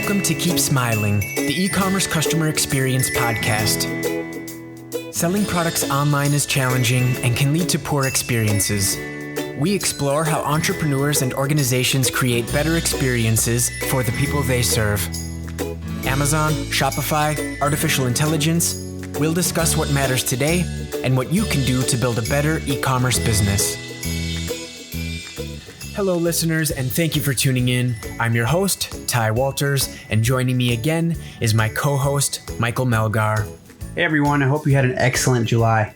Welcome to Keep Smiling, the e-commerce customer experience podcast. Selling products online is challenging and can lead to poor experiences. We explore how entrepreneurs and organizations create better experiences for the people they serve. Amazon, Shopify, artificial intelligence. We'll discuss what matters today and what you can do to build a better e-commerce business. Hello, listeners, and thank you for tuning in. I'm your host, Ty Walters, and joining me again is my co-host, Michael Melgar. Hey, everyone. I hope you had an excellent July.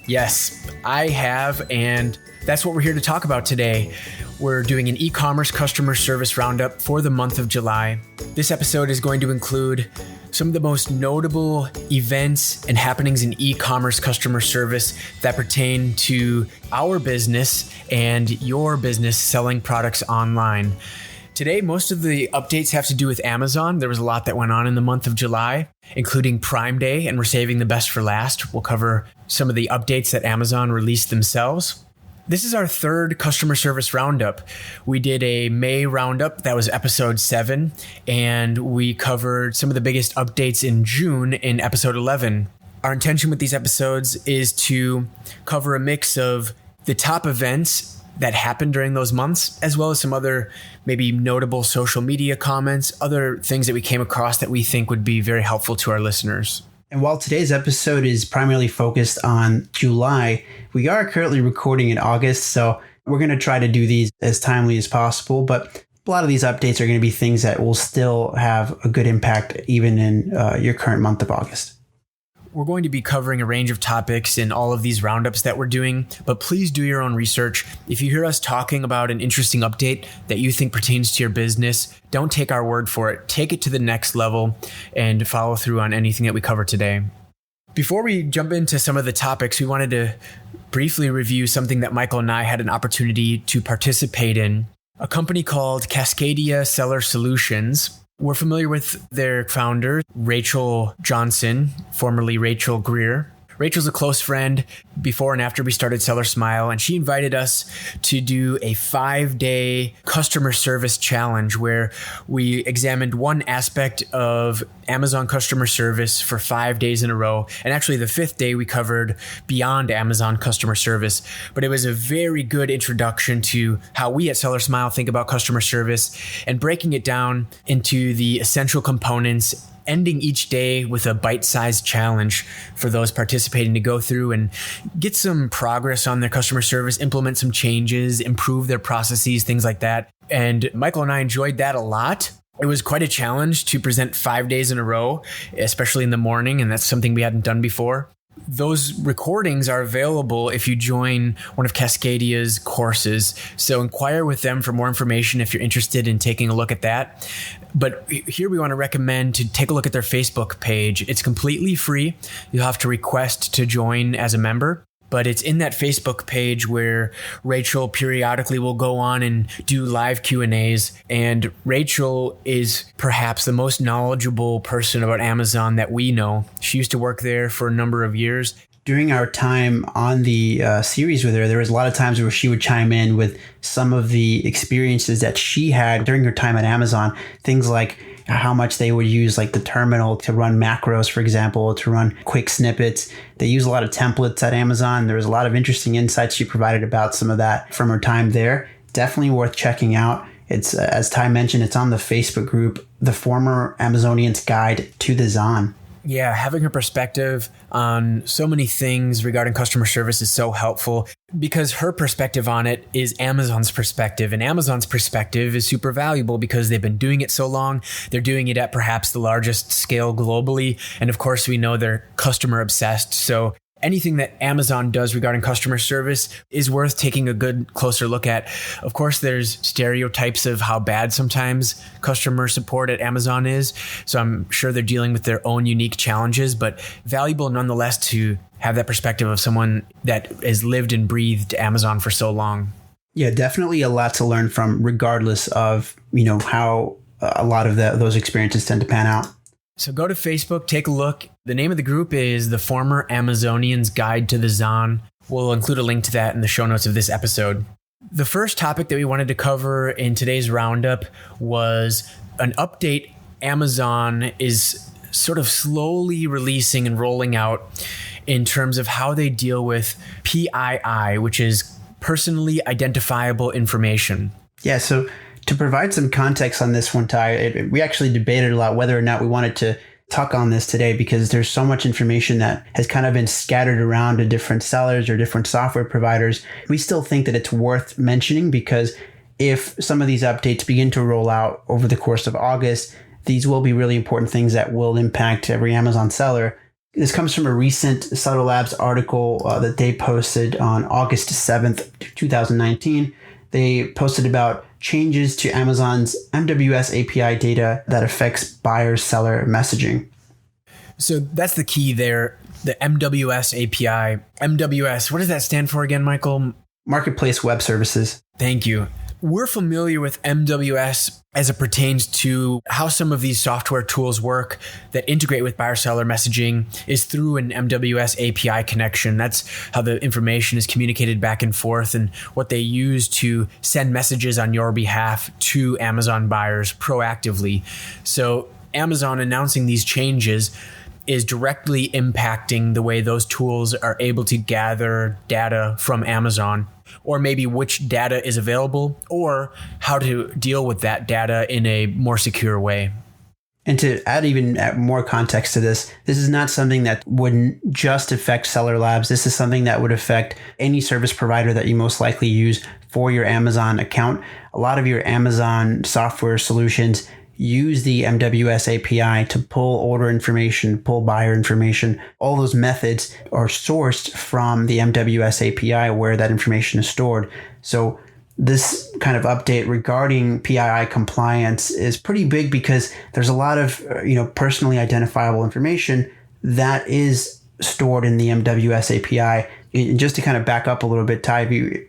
Yes, I have, and that's what we're here to talk about today. We're doing an e-commerce customer service roundup for the month of July. This episode is going to include some of the most notable events and happenings in e-commerce customer service that pertain to our business and your business selling products online. Today, most of the updates have to do with Amazon. There was a lot that went on in the month of July, including Prime Day, and we're saving the best for last. We'll cover some of the updates that Amazon released themselves. This is our third customer service roundup. We did a May roundup, that was episode 7, and we covered some of the biggest updates in June in episode 11. Our intention with these episodes is to cover a mix of the top events that happened during those months, as well as some other maybe notable social media comments, other things that we came across that we think would be very helpful to our listeners. And while today's episode is primarily focused on July, we are currently recording in August, so we're going to try to do these as timely as possible. But a lot of these updates are going to be things that will still have a good impact even in your current month of August. We're going to be covering a range of topics in all of these roundups that we're doing, but please do your own research. If you hear us talking about an interesting update that you think pertains to your business, don't take our word for it. Take it to the next level and follow through on anything that we cover today. Before we jump into some of the topics, we wanted to briefly review something that Michael and I had an opportunity to participate in. A company called Cascadia Seller Solutions. We're familiar with their founder, Rachel Johnson, formerly Rachel Greer. Rachel's a close friend before and after we started SellerSmile, and she invited us to do a 5-day customer service challenge where we examined one aspect of Amazon customer service for 5 days in a row. And actually the 5th day we covered beyond Amazon customer service. But it was a very good introduction to how we at SellerSmile think about customer service and breaking it down into the essential components, ending each day with a bite-sized challenge for those participating to go through and get some progress on their customer service, implement some changes, improve their processes, things like that. And Michael and I enjoyed that a lot. It was quite a challenge to present 5 days in a row, especially in the morning, and that's something we hadn't done before. Those recordings are available if you join one of Cascadia's courses. So inquire with them for more information if you're interested in taking a look at that. But here we want to recommend to take a look at their Facebook page. It's completely free. You'll have to request to join as a member. But it's in that Facebook page where Rachel periodically will go on and do live Q&As. And Rachel is perhaps the most knowledgeable person about Amazon that we know. She used to work there for a number of years. During our time on the series with her, there was a lot of times where she would chime in with some of the experiences that she had during her time at Amazon. Things like how much they would use like the terminal to run macros, for example, to run quick snippets. They use a lot of templates at Amazon. There was a lot of interesting insights she provided about some of that from her time there. Definitely worth checking out. It's, as Ty mentioned, it's on the Facebook group, The Former Amazonian's Guide to the Zon. Yeah, having her perspective on so many things regarding customer service is so helpful because her perspective on it is Amazon's perspective, and Amazon's perspective is super valuable because they've been doing it so long. They're doing it at perhaps the largest scale globally. And of course, we know they're customer obsessed. So anything that Amazon does regarding customer service is worth taking a good closer look at. Of course, there's stereotypes of how bad sometimes customer support at Amazon is. So I'm sure they're dealing with their own unique challenges, but valuable nonetheless to have that perspective of someone that has lived and breathed Amazon for so long. Yeah, definitely a lot to learn from, regardless of, how a lot of those experiences tend to pan out. So go to Facebook, take a look. The name of the group is The Former Amazonian's Guide to the Zon. We'll include a link to that in the show notes of this episode. The first topic that we wanted to cover in today's roundup was an update Amazon is sort of slowly releasing and rolling out in terms of how they deal with PII, which is personally identifiable information. Yeah, so to provide some context on this one, Ty, we actually debated a lot whether or not we wanted to talk on this today because there's so much information that has kind of been scattered around to different sellers or different software providers. We still think that it's worth mentioning because if some of these updates begin to roll out over the course of August, these will be really important things that will impact every Amazon seller. This comes from a recent Seller Labs article that they posted on August 7th, 2019. They posted about changes to Amazon's MWS API data that affects buyer-seller messaging. So that's the key there, the MWS API. MWS, what does that stand for again, Michael? Marketplace Web Services. Thank you. We're familiar with MWS as it pertains to how some of these software tools work that integrate with buyer-seller messaging is through an MWS API connection. That's how the information is communicated back and forth and what they use to send messages on your behalf to Amazon buyers proactively. So Amazon announcing these changes is directly impacting the way those tools are able to gather data from Amazon, or maybe which data is available, or how to deal with that data in a more secure way. And to add even more context to this is not something that wouldn't just affect Seller Labs. This is something that would affect any service provider that you most likely use for your Amazon account. A lot of your Amazon software solutions use the MWS API to pull order information, pull buyer information. All those methods are sourced from the MWS API where that information is stored. So this kind of update regarding PII compliance is pretty big because there's a lot of personally identifiable information that is stored in the MWS API. And just to kind of back up a little bit, Ty,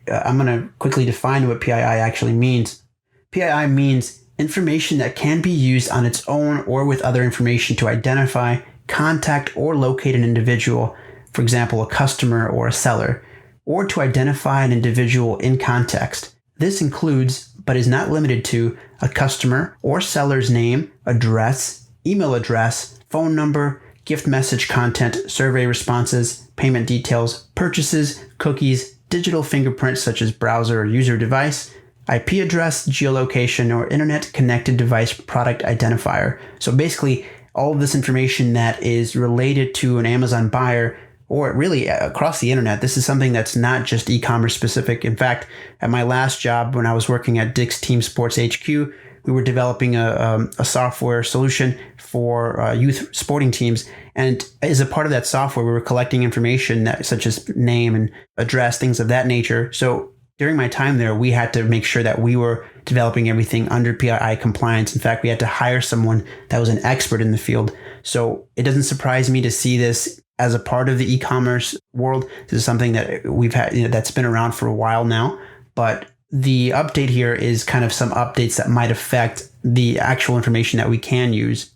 I'm going to quickly define what PII actually means. PII means information that can be used on its own or with other information to identify, contact, or locate an individual, for example, a customer or a seller, or to identify an individual in context. This includes, but is not limited to, a customer or seller's name, address, email address, phone number, gift message content, survey responses, payment details, purchases, cookies, digital fingerprints such as browser or user device, IP address, geolocation, or internet connected device product identifier. So basically, all of this information that is related to an Amazon buyer, or really across the internet. This is something that's not just e-commerce specific. In fact, at my last job, when I was working at Dick's Team Sports HQ, we were developing a software solution for youth sporting teams. And as a part of that software, we were collecting information such as name and address, things of that nature. So during my time there, we had to make sure that we were developing everything under PII compliance. In fact, we had to hire someone that was an expert in the field. So it doesn't surprise me to see this as a part of the e-commerce world. This is something that we've had, that's been around for a while now. But the update here is kind of some updates that might affect the actual information that we can use.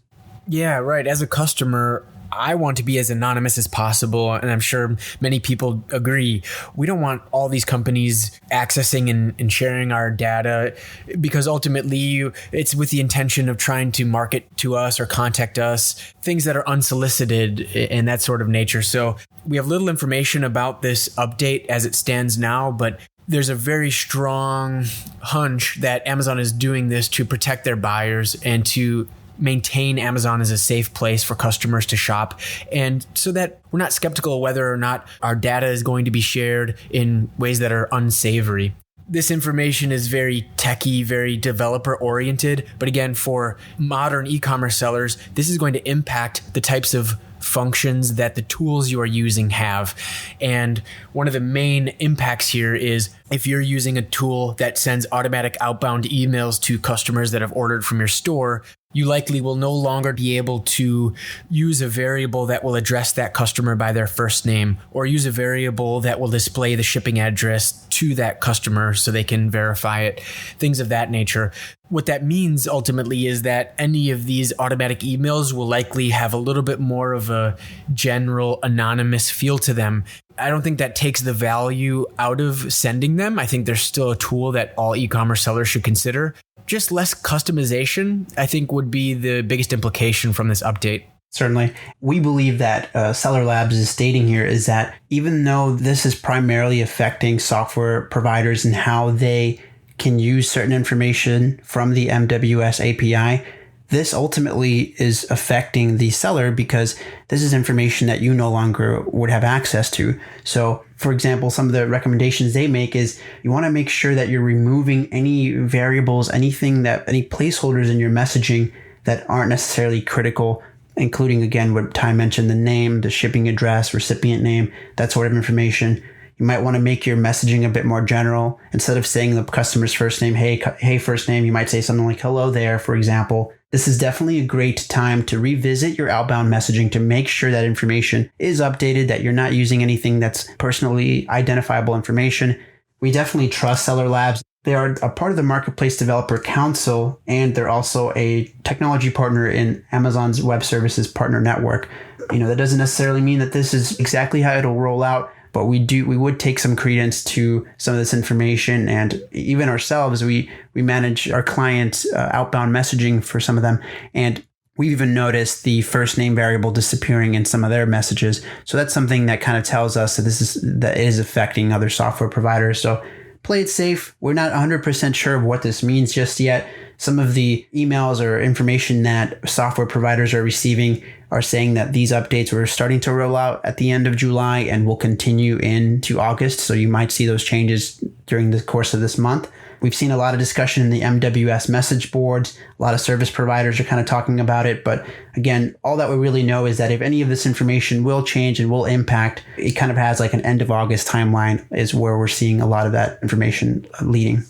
Yeah, right. As a customer, I want to be as anonymous as possible, and I'm sure many people agree. We don't want all these companies accessing and sharing our data because ultimately it's with the intention of trying to market to us or contact us, things that are unsolicited and that sort of nature. So we have little information about this update as it stands now, but there's a very strong hunch that Amazon is doing this to protect their buyers and to maintain Amazon as a safe place for customers to shop, and so that we're not skeptical whether or not our data is going to be shared in ways that are unsavory. This information is very techy, very developer oriented, but again, for modern e-commerce sellers, this is going to impact the types of functions that the tools you are using have. And one of the main impacts here is if you're using a tool that sends automatic outbound emails to customers that have ordered from your store, you likely will no longer be able to use a variable that will address that customer by their first name, or use a variable that will display the shipping address to that customer so they can verify it, things of that nature. What that means ultimately is that any of these automatic emails will likely have a little bit more of a general anonymous feel to them. I don't think that takes the value out of sending them. I think there's still a tool that all e-commerce sellers should consider. just less customization, I think would be the biggest implication from this update. Certainly. We believe that Seller Labs is stating here is that even though this is primarily affecting software providers and how they can use certain information from the MWS API, this ultimately is affecting the seller because this is information that you no longer would have access to. So, for example, some of the recommendations they make is you want to make sure that you're removing any variables, any placeholders in your messaging that aren't necessarily critical, including, again, what Ty mentioned, the name, the shipping address, recipient name, that sort of information. You might want to make your messaging a bit more general. Instead of saying the customer's first name, hey, first name, you might say something like hello there, for example. This is definitely a great time to revisit your outbound messaging to make sure that information is updated, that you're not using anything that's personally identifiable information. We definitely trust Seller Labs. They are a part of the Marketplace Developer Council, and they're also a technology partner in Amazon's Web Services Partner Network. That doesn't necessarily mean that this is exactly how it'll roll out, but we would take some credence to some of this information. And even ourselves, we manage our clients' outbound messaging for some of them. And we've even noticed the first name variable disappearing in some of their messages. So that's something that kind of tells us that it is affecting other software providers. So play it safe. We're not 100% sure of what this means just yet. Some of the emails or information that software providers are receiving are saying that these updates were starting to roll out at the end of July and will continue into August. So you might see those changes during the course of this month. We've seen a lot of discussion in the MWS message boards. A lot of service providers are kind of talking about it. But again, all that we really know is that if any of this information will change and will impact, it kind of has like an end of August timeline is where we're seeing a lot of that information leading.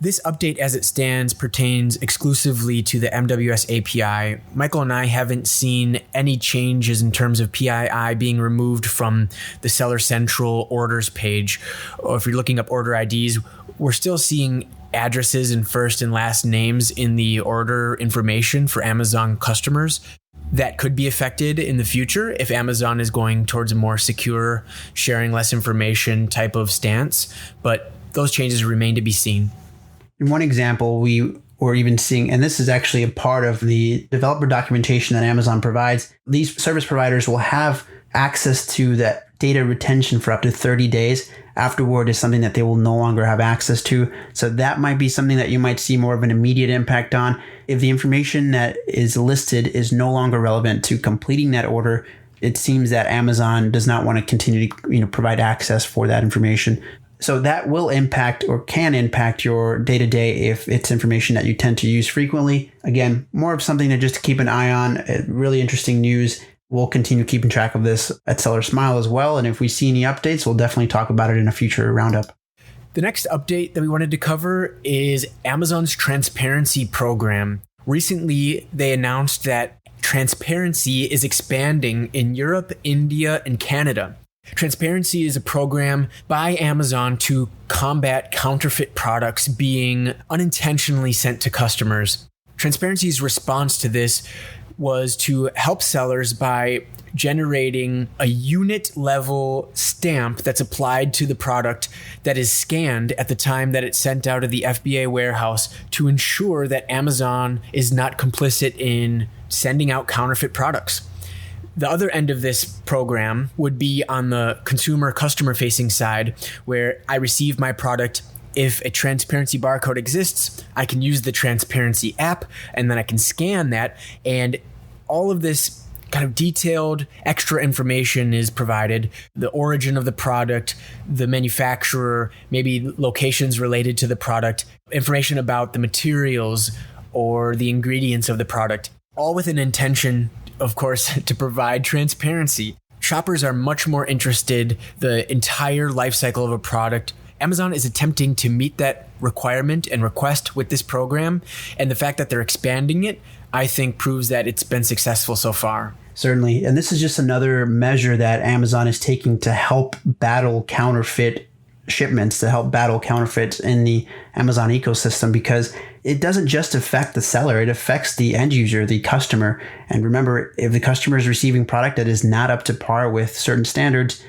This update as it stands pertains exclusively to the MWS API. Michael and I haven't seen any changes in terms of PII being removed from the Seller Central orders page. Or if you're looking up order IDs, we're still seeing addresses and first and last names in the order information for Amazon customers. That could be affected in the future if Amazon is going towards a more secure, sharing less information type of stance, but those changes remain to be seen. In one example, we were even seeing, and this is actually a part of the developer documentation that Amazon provides, these service providers will have access to that data retention for up to 30 days. Afterward is something that they will no longer have access to. So that might be something that you might see more of an immediate impact on. If the information that is listed is no longer relevant to completing that order, it seems that Amazon does not want to continue to provide access for that information. So that will impact or can impact your day-to-day if it's information that you tend to use frequently. Again, more of something to just keep an eye on. Really interesting news. We'll continue keeping track of this at SellerSmile as well. And if we see any updates, we'll definitely talk about it in a future roundup. The next update that we wanted to cover is Amazon's transparency program. Recently, they announced that transparency is expanding in Europe, India, and Canada. Transparency is a program by Amazon to combat counterfeit products being unintentionally sent to customers. Transparency's response to this was to help sellers by generating a unit level stamp that's applied to the product that is scanned at the time that it's sent out of the FBA warehouse to ensure that Amazon is not complicit in sending out counterfeit products. The other end of this program would be on the consumer customer facing side, where I receive my product. If a transparency barcode exists, I can use the transparency app and then I can scan that, and all of this kind of detailed extra information is provided. The origin of the product, the manufacturer, maybe locations related to the product, information about the materials or the ingredients of the product, all with an intention, of course, to provide transparency. Shoppers are much more interested the entire life cycle of a product. Amazon is attempting to meet that requirement and request with this program, and the fact that they're expanding it, I think, proves that it's been successful so far. Certainly. And this is just another measure that Amazon is taking to help battle counterfeit shipments, to help battle counterfeits in the Amazon ecosystem, because it doesn't just affect the seller, it affects the end user, the customer. And remember, if the customer is receiving product that is not up to par with certain standards,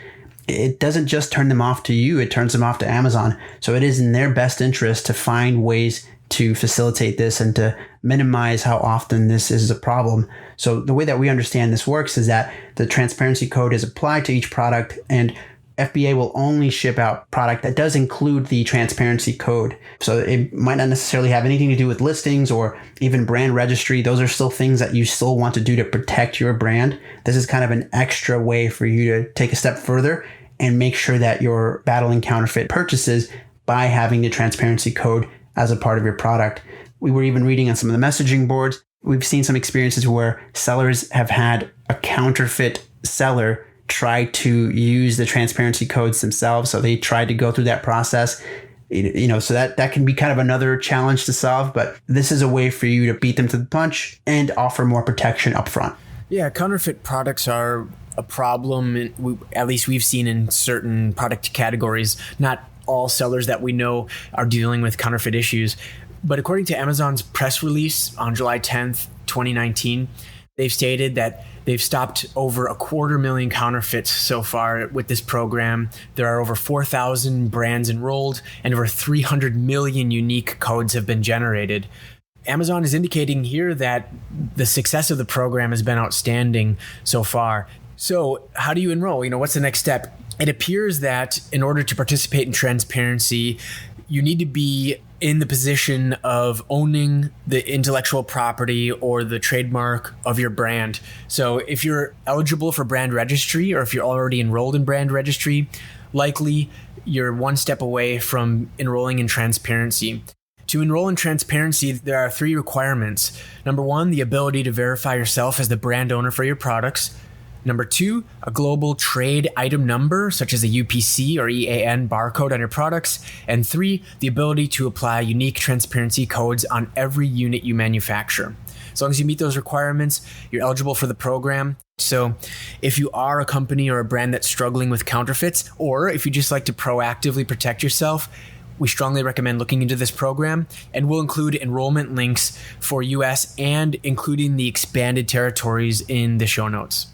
it doesn't just turn them off to you, it turns them off to Amazon. So it is in their best interest to find ways to facilitate this and to minimize how often this is a problem. So the way that we understand this works is that the transparency code is applied to each product, and FBA will only ship out product that does include the transparency code. So it might not necessarily have anything to do with listings or even brand registry. Those are still things that you still want to do to protect your brand. This is kind of an extra way for you to take a step further and make sure that you're battling counterfeit purchases by having the transparency code as a part of your product. We were even reading on some of the messaging boards. We've seen some experiences where sellers have had a counterfeit seller try to use the transparency codes themselves. So they tried to go through that process, so that can be kind of another challenge to solve. But this is a way for you to beat them to the punch and offer more protection up front. Yeah, counterfeit products are a problem, at least we've seen in certain product categories. Not all sellers that we know are dealing with counterfeit issues. But according to Amazon's press release on July 10th, 2019, they've stated that they've stopped over 250,000 counterfeits so far with this program. There are over 4,000 brands enrolled, and over 300 million unique codes have been generated. Amazon is indicating here that the success of the program has been outstanding so far. So how do you enroll? What's the next step? It appears that in order to participate in transparency, you need to be in the position of owning the intellectual property or the trademark of your brand. So if you're eligible for brand registry, or if you're already enrolled in brand registry, likely you're one step away from enrolling in transparency. To enroll in transparency, there are 3 requirements. Number 1, the ability to verify yourself as the brand owner for your products. Number 2, a global trade item number, such as a UPC or EAN barcode on your products. And 3, the ability to apply unique transparency codes on every unit you manufacture. As long as you meet those requirements, you're eligible for the program. So if you are a company or a brand that's struggling with counterfeits, or if you just like to proactively protect yourself, we strongly recommend looking into this program, and we'll include enrollment links for US and including the expanded territories in the show notes.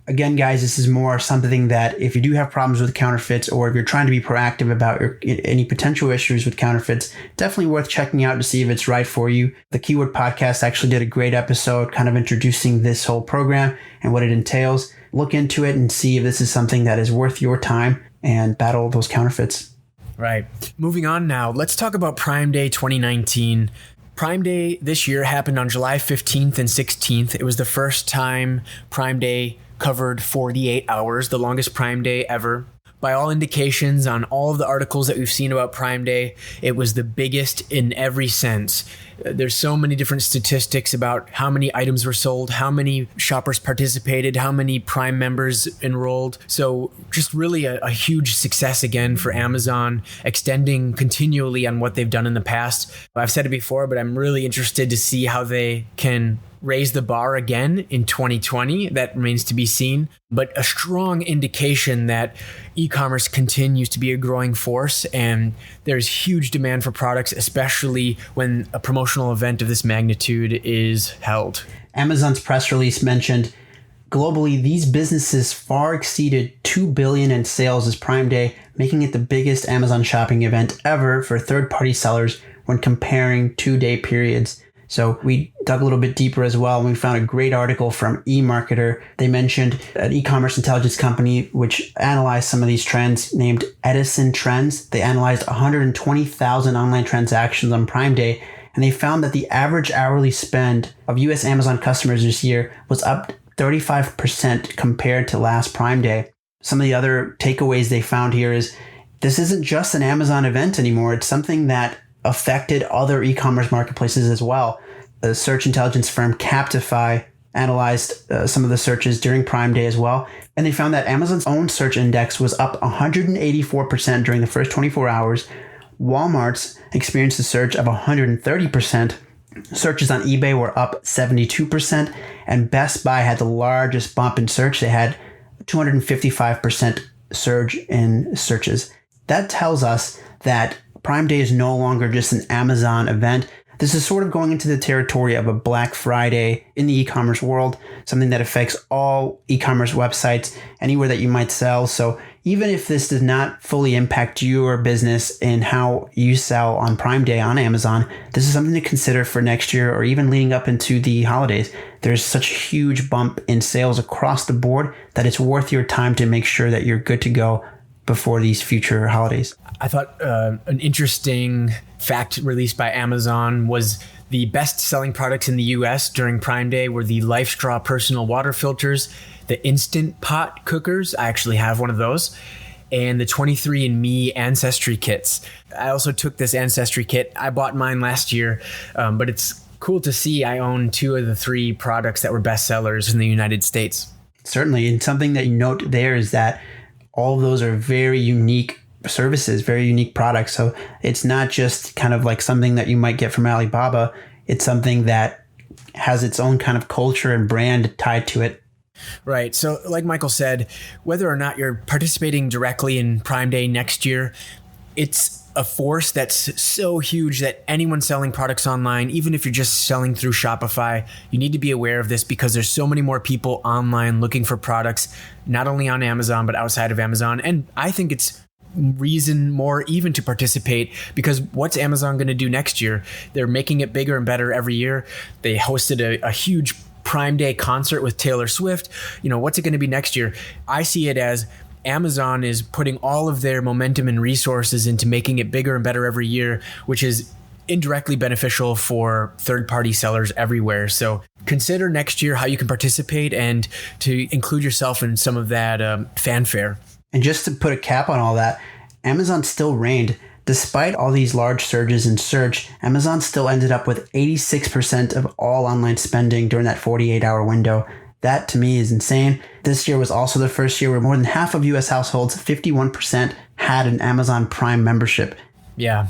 Again, guys, this is more something that if you do have problems with counterfeits, or if you're trying to be proactive about any potential issues with counterfeits, definitely worth checking out to see if it's right for you. The Keyword Podcast actually did a great episode kind of introducing this whole program and what it entails. Look into it and see if this is something that is worth your time and battle those counterfeits. Right. Moving on now, let's talk about Prime Day 2019. Prime Day this year happened on July 15th and 16th. It was the first time Prime Day covered 48 hours, the longest Prime Day ever. By all indications, on all of the articles that we've seen about Prime Day, it was the biggest in every sense. There's so many different statistics about how many items were sold, how many shoppers participated, how many Prime members enrolled. So just really a huge success again for Amazon, extending continually on what they've done in the past. I've said it before, but I'm really interested to see how they can raise the bar again in 2020. That remains to be seen, but a strong indication that e-commerce continues to be a growing force, and there's huge demand for products, especially when a promotional event of this magnitude is held. Amazon's press release mentioned globally, these businesses far exceeded $2 billion in sales this Prime Day, making it the biggest Amazon shopping event ever for third-party sellers when comparing 2-day periods. So we dug a little bit deeper as well, and we found a great article from eMarketer. They mentioned an e-commerce intelligence company which analyzed some of these trends named Edison Trends. They analyzed 120,000 online transactions on Prime Day, and they found that the average hourly spend of US Amazon customers this year was up 35% compared to last Prime Day. Some of the other takeaways they found here is this isn't just an Amazon event anymore. It's something that affected other e-commerce marketplaces as well. The search intelligence firm Captify analyzed some of the searches during Prime Day as well, and they found that Amazon's own search index was up 184% during the first 24 hours. Walmart's experienced a surge of 130%. Searches on eBay were up 72%, and Best Buy had the largest bump in search. They had 255% surge in searches. That tells us that Prime Day is no longer just an Amazon event. This is sort of going into the territory of a Black Friday in the e-commerce world, something that affects all e-commerce websites, anywhere that you might sell. So even if this does not fully impact your business and how you sell on Prime Day on Amazon, this is something to consider for next year or even leading up into the holidays. There's such a huge bump in sales across the board that it's worth your time to make sure that you're good to go before these future holidays. I thought an interesting fact released by Amazon was the best-selling products in the US during Prime Day were the LifeStraw personal water filters, the Instant Pot cookers, I actually have one of those, and the 23andMe Ancestry kits. I also took this Ancestry kit. I bought mine last year, but it's cool to see I own 2 of the 3 products that were bestsellers in the United States. Certainly, and something that you note there is that all of those are very unique services, very unique products. So it's not just kind of like something that you might get from Alibaba. It's something that has its own kind of culture and brand tied to it. Right. So like Michael said, whether or not you're participating directly in Prime Day next year, it's a force that's so huge that anyone selling products online, even if you're just selling through Shopify, you need to be aware of this because there's so many more people online looking for products, not only on Amazon, but outside of Amazon. And I think it's reason more even to participate because what's Amazon going to do next year? They're making it bigger and better every year. They hosted a huge Prime Day concert with Taylor Swift. What's it going to be next year? I see it as Amazon is putting all of their momentum and resources into making it bigger and better every year, which is indirectly beneficial for third-party sellers everywhere. So consider next year how you can participate and to include yourself in some of that fanfare. And just to put a cap on all that, Amazon still reigned. Despite all these large surges in search, Amazon still ended up with 86% of all online spending during that 48-hour window. That to me is insane. This year was also the first year where more than half of US households, 51%, had an Amazon Prime membership. Yeah,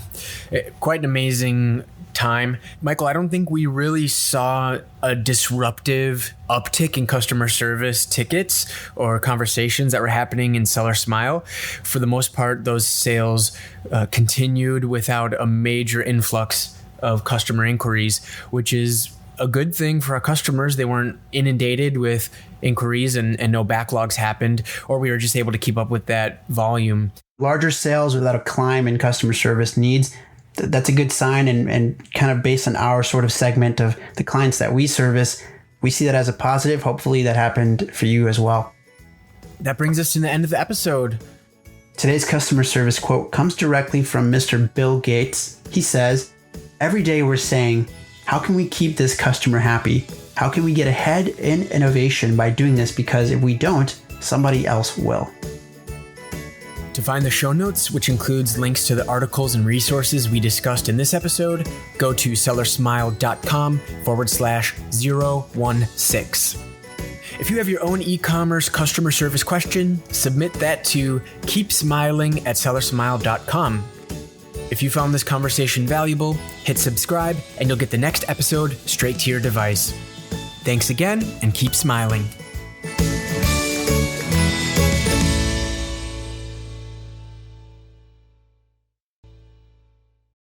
quite an amazing time. Michael, I don't think we really saw a disruptive uptick in customer service tickets or conversations that were happening in SellerSmile. For the most part, those sales continued without a major influx of customer inquiries, which is a good thing for our customers. They weren't inundated with inquiries and no backlogs happened, or we were just able to keep up with that volume. Larger sales without a climb in customer service needs, that's a good sign, and kind of based on our sort of segment of the clients that we service, we see that as a positive. Hopefully that happened for you as well. That brings us to the end of the episode. Today's customer service quote comes directly from Mr. Bill Gates. He says, "Every day we're saying, how can we keep this customer happy? How can we get ahead in innovation by doing this? Because if we don't, somebody else will." To find the show notes, which includes links to the articles and resources we discussed in this episode, go to sellersmile.com/016. If you have your own e-commerce customer service question, submit that to keepsmiling@sellersmile.com. If you found this conversation valuable, hit subscribe and you'll get the next episode straight to your device. Thanks again and keep smiling.